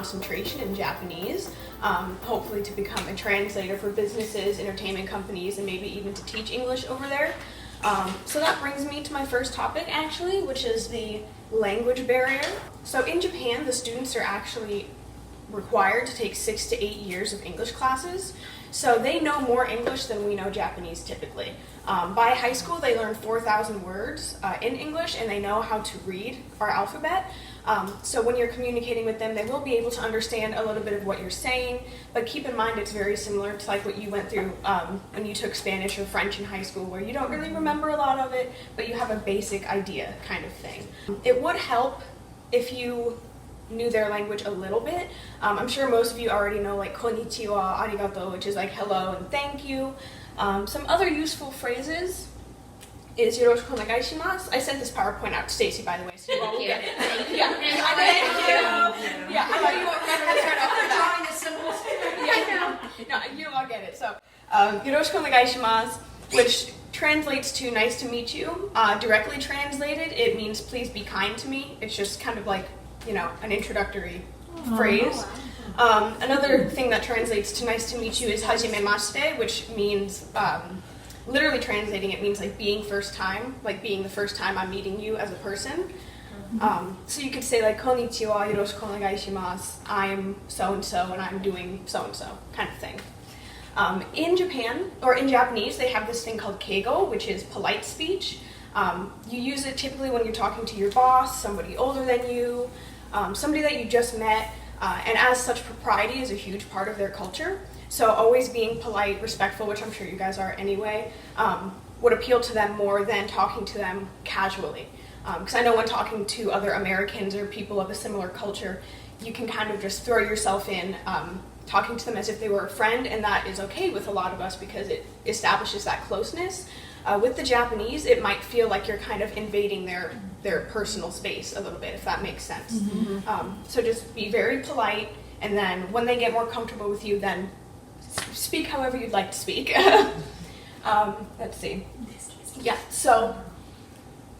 concentration in Japanese, hopefully to become a translator for businesses, entertainment companies, and maybe even to teach English over there. So that brings me to my first topic, actually, which is the language barrier. So in Japan, the students are actually required to take 6 to 8 years of English classes. So they know more English than we know Japanese typically. By high school, they learn 4,000 words in English, and they know how to read our alphabet. So when you're communicating with them, they will be able to understand a little bit of what you're saying, but keep in mind it's very similar to like what you went through when you took Spanish or French in high school, where you don't really remember a lot of it, but you have a basic idea kind of thing. It would help if you knew their language a little bit. I'm sure most of you already know like konnichiwa, arigato, which is like hello and thank you. Some other useful phrases is yoroshiku onegaishimasu. I sent this PowerPoint out to Stacy, by the way, so you all will get it. Yeah, thank you. Yeah, I thought you won't remember to start off with drawing the symbols. Yeah, no, you all get it. So, yoroshiku onegaishimasu, which translates to nice to meet you. Directly translated, it means please be kind to me. It's just kind of like, you know, an introductory phrase. Another thing that translates to nice to meet you is hajimemashite, which means, literally translating, it means like being first time, like being the first time I'm meeting you as a person. So you could say like konnichiwa, yoroshiku onegaishimasu, I'm so-and-so and I'm doing so-and-so kind of thing. In Japan, or in Japanese, they have this thing called keigo, which is polite speech. You use it typically when you're talking to your boss, somebody older than you, somebody that you just met, and as such, propriety is a huge part of their culture. So always being polite, respectful, which I'm sure you guys are anyway, would appeal to them more than talking to them casually. Because I know when talking to other Americans or people of a similar culture, you can kind of just throw yourself in, talking to them as if they were a friend, and that is okay with a lot of us because it establishes that closeness. With the Japanese, it might feel like you're kind of invading their personal space a little bit, if that makes sense. Mm-hmm. So just be very polite, and then when they get more comfortable with you, then speak however you'd like to speak. Let's see. Yeah, so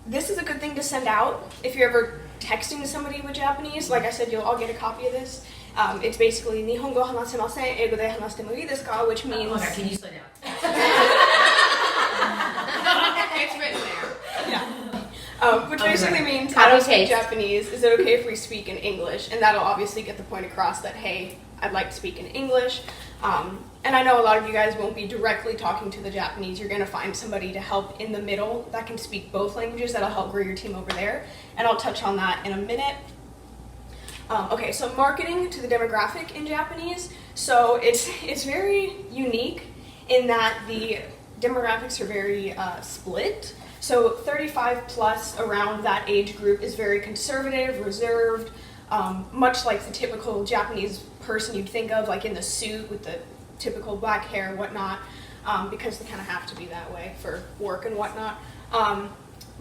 this is a good thing to send out if you're ever texting somebody with Japanese. Like I said, you'll all get a copy of this. It's basically Nihongo hanasemasen, eigo de hanashite mo ii desu ka, which means... Okay, can you slow down? It's written there. Yeah. Which basically means, I don't speak Japanese. Is it okay if we speak in English? And that'll obviously get the point across that, hey, I'd like to speak in English. And I know a lot of you guys won't be directly talking to the Japanese. You're going to find somebody to help in the middle that can speak both languages. That'll help grow your team over there. And I'll touch on that in a minute. Okay, so marketing to the demographic in Japanese. So it's very unique in that the demographics are very split. So 35 plus, around that age group, is very conservative, reserved, much like the typical Japanese person you'd think of, like in the suit with the typical black hair and whatnot, because they kind of have to be that way for work and whatnot.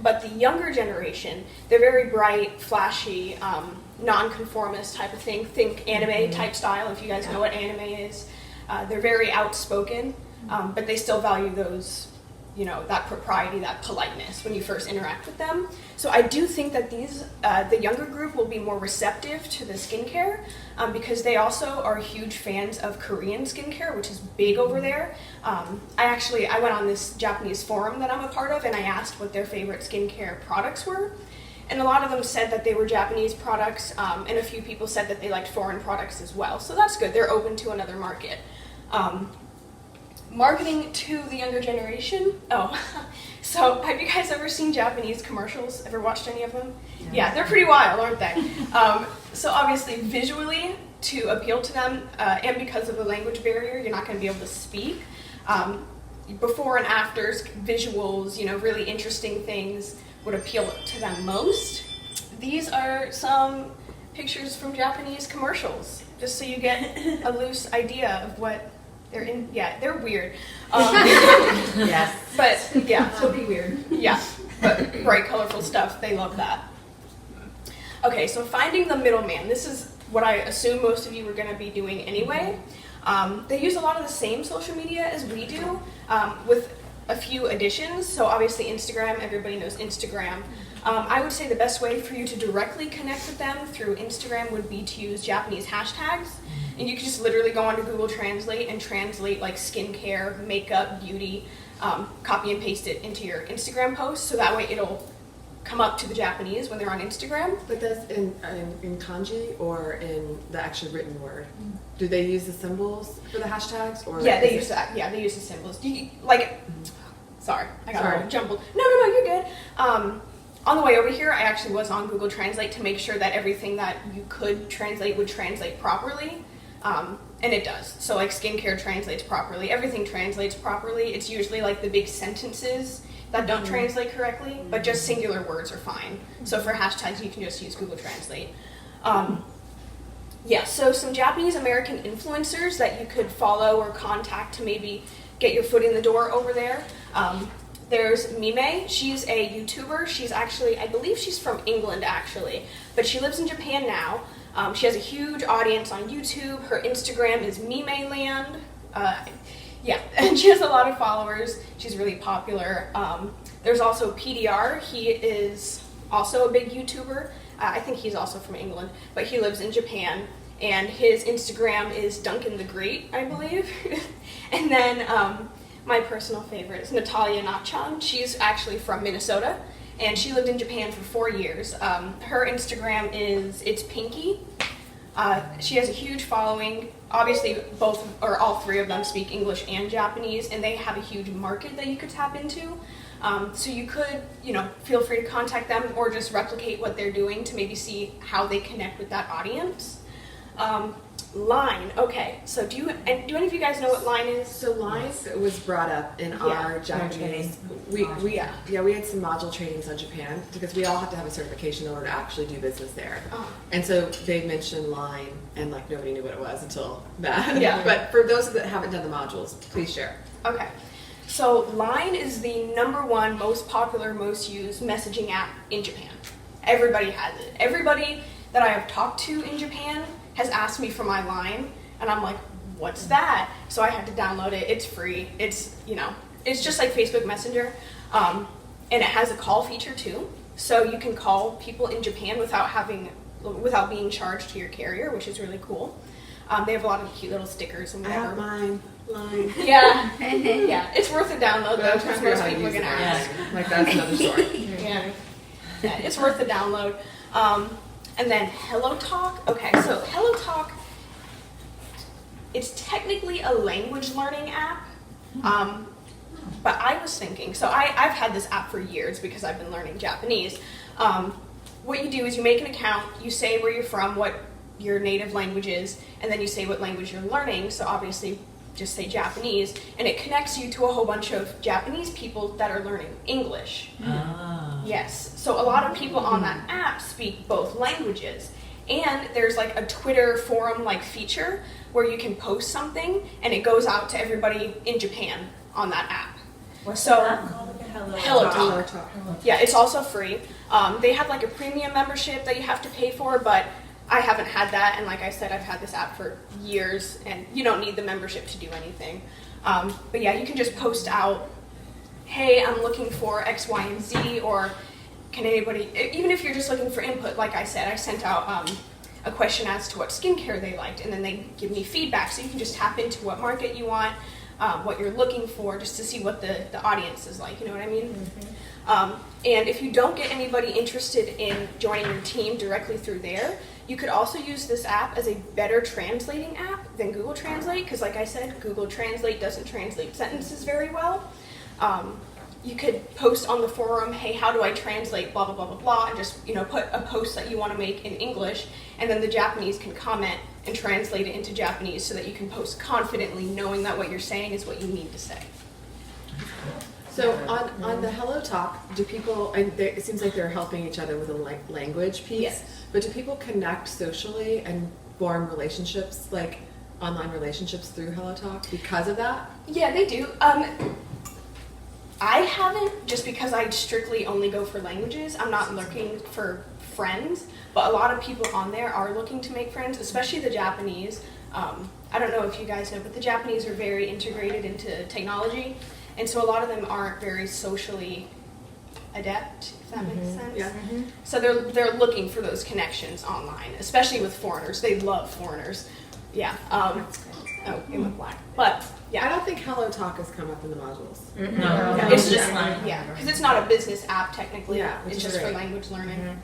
But the younger generation, they're very bright, flashy, non-conformist type of thing. Think anime type style, if you guys know what anime is. They're very outspoken, but they still value those, you know, that propriety, that politeness when you first interact with them. So I do think that the younger group will be more receptive to the skincare because they also are huge fans of Korean skincare, which is big over there. I went on this Japanese forum that I'm a part of, and I asked what their favorite skincare products were. And a lot of them said that they were Japanese products, and a few people said that they liked foreign products as well. So that's good. They're open to another market. Marketing to the younger generation. So have you guys ever seen Japanese commercials? Ever watched any of them? Yeah, they're pretty wild, aren't they? So obviously visually, to appeal to them, and because of the language barrier, you're not going to be able to speak. Before and afters, visuals, you know, really interesting things would appeal to them most. These are some pictures from Japanese commercials, just so you get a loose idea of what they're in. Yeah, they're weird. Yes. But yeah. So be weird. Yeah, but bright, colorful stuff, they love that. Okay, so finding the middleman. This is what I assume most of you are going to be doing anyway. They use a lot of the same social media as we do, with a few additions. So obviously Instagram, everybody knows Instagram. I would say the best way for you to directly connect with them through Instagram would be to use Japanese hashtags. And you can just literally go onto Google Translate and translate like skincare, makeup, beauty, copy and paste it into your Instagram post. So that way it'll come up to the Japanese when they're on Instagram. But that's in kanji or in the actually written word? Do they use the symbols for the hashtags? Or Yeah, they use that. Yeah, they use the symbols. Sorry, I got a little jumbled. No, you're good. On the way over here, I actually was on Google Translate to make sure that everything that you could translate would translate properly. And it does. So like skincare translates properly. Everything translates properly. It's usually like the big sentences that don't translate correctly, but just singular words are fine. So for hashtags, you can just use Google Translate. So some Japanese American influencers that you could follow or contact to maybe get your foot in the door over there. There's Mime. She's a YouTuber. She's actually, I believe she's from England actually, but she lives in Japan now. She has a huge audience on YouTube. Her Instagram is Mimeland. And she has a lot of followers. She's really popular. There's also PDR. He is also a big YouTuber. I think he's also from England, but he lives in Japan. And his Instagram is Duncan the Great, I believe. And then my personal favorite is Natalia Nachan. She's actually from Minnesota, and she lived in Japan for 4 years. Her Instagram is It's Pinky. She has a huge following. Obviously, all three of them speak English and Japanese, and they have a huge market that you could tap into. So you could, feel free to contact them or just replicate what they're doing to maybe see how they connect with that audience. Line. Okay, so do any of you guys know what line is? So line was brought up in our Japanese. We had some module trainings on Japan because we all have to have a certification in order to actually do business there. And so they mentioned line, and like nobody knew what it was until that. Yeah. But for those that haven't done the modules, please share. Okay. So Line is the #1 most popular, most used messaging app in Japan. Everybody has it. Everybody that I have talked to in Japan has asked me for my Line, and I'm like, what's that? So I had to download it. It's free. It's just like Facebook Messenger, and it has a call feature too. So you can call people in Japan without being charged to your carrier, which is really cool. They have a lot of cute little stickers and I whatever. have mine. Line. Yeah, yeah. It's worth a download though, because most people are gonna ask. Like that's another story. Yeah, it's worth the download. And then Hello Talk. Okay, so Hello Talk, it's technically a language learning app. But I was thinking, so I've had this app for years because I've been learning Japanese. What you do is you make an account, you say where you're from, what your native language is, and then you say what language you're learning. So obviously just say Japanese, and it connects you to a whole bunch of Japanese people that are learning English. Yes, so a lot of people on that app speak both languages, and there's like a Twitter forum like feature where you can post something and it goes out to everybody in Japan on that app. What's So- that called again? Hello Talk. Hello Talk. Yeah, it's also free. They have like a premium membership that you have to pay for, but I haven't had that, and like I said, I've had this app for years, and you don't need the membership to do anything. But yeah, you can just post out, hey, I'm looking for X, Y, and Z, or can anybody, even if you're just looking for input, like I said, I sent out a question as to what skincare they liked, and then they give me feedback, so you can just tap into what market you want, what you're looking for, just to see what the audience is like, you know what I mean? And if you don't get anybody interested in joining your team directly through there, you could also use this app as a better translating app than Google Translate, because like I said, Google Translate doesn't translate sentences very well. You could post on the forum, hey, how do I translate blah, blah, blah, blah, blah, and just put a post that you want to make in English, and then the Japanese can comment and translate it into Japanese so that you can post confidently knowing that what you're saying is what you need to say. So on the Hello Talk, do people, and it seems like they're helping each other with a language piece, Yes. but do people connect socially and form relationships, like online relationships through Hello Talk because of that? Yeah, they do. I haven't, just because I strictly only go for languages. I'm not looking for friends, but a lot of people on there are looking to make friends, especially the Japanese. I don't know if you guys know, but the Japanese are very integrated into technology, and so a lot of them aren't very socially adept, if that makes sense. Yeah. So they're looking for those connections online, especially with foreigners. They love foreigners. Yeah. Oh, it went black. But I yeah, don't think Hello Talk has come up in the modules. No, Yeah. it's just line. yeah, because it's not a business app technically. Yeah, which It's is just for great. language learning.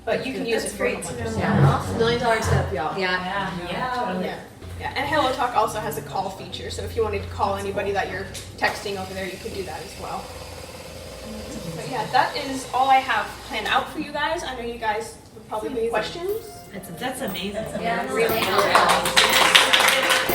But you can use it for a great bunch to of know. stuff. Yeah. $1 million tip, y'all. Yeah. Yeah. Yeah, and Hello Talk also has a call feature, so if you wanted to call anybody that you're texting over there, you could do that as well. But yeah, that is all I have planned out for you guys. I know you guys would probably have questions. That's amazing. Yeah, Really really.